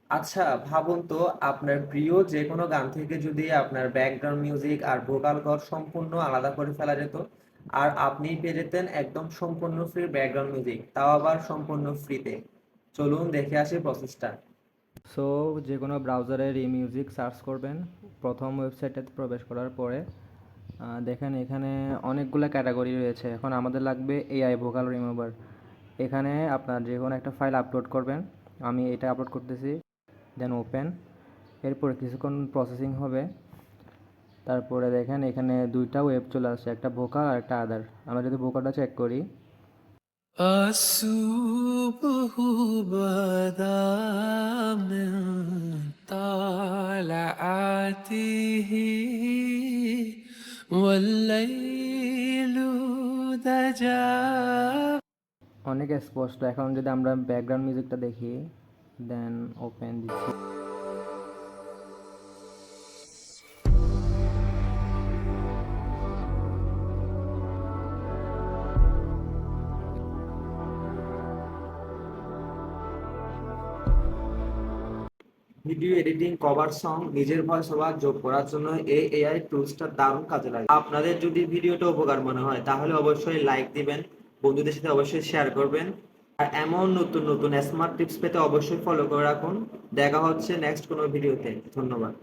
আচ্ছা, ভাবুন তো আপনার প্রিয় যে কোনো গান থেকে যদি আপনার ব্যাকগ্রাউন্ড মিউজিক আর ভোকাল কর সম্পূর্ণ আলাদা করে ফেলা যেত, আর আপনি পেয়ে যেতেন একদম সম্পূর্ণ ফ্রি ব্যাকগ্রাউন্ড মিউজিক, তাও আবার সম্পূর্ণ ফ্রিতে। চলুন দেখে আসি প্রসেসটা। সো যে কোনো ব্রাউজারে রিমিউজিক সার্চ করবেন। প্রথম ওয়েবসাইটটাতে প্রবেশ করার পরে দেখেন এখানে অনেকগুলো ক্যাটাগরি রয়েছে। এখন আমাদের লাগবে এআই ভোকাল রিমুভার। এখানে আপনার যে কোনো একটা ফাইল আপলোড করবেন। আমি এটা আপলোড করতেছি, দেন ওপেন। এরপরে কিছুক্ষণ প্রসেসিং হবে। তারপরে দেখেন এখানে দুইটা ওয়েব চলে আসছে, একটা ভোকাল আর একটা আদার। আমরা যদি ভোকালটা চেক করি, الصبح بدا من طلعته والليل دجى। অনেক স্পষ্ট। এখন যদি আমরা ব্যাকগ্রাউন্ড মিউজিকটা দেখি, দেন ওপেন দিচ্ছি। ভিডিও এডিটিং, কভার সং, নিজের ভয়েস ওভার যোগ করার জন্য এই এআই টুলসটা দারুণ কাজে লাগে। আপনাদের যদি ভিডিওটা উপকার মনে হয় তাহলে অবশ্যই লাইক দিবেন, বন্ধুদের সাথে অবশ্যই শেয়ার করবেন। আর এমন নতুন নতুন স্মার্ট টিপস পেতে অবশ্যই ফলো করে রাখুন। দেখা হচ্ছে নেক্সট কোনো ভিডিওতে। ধন্যবাদ।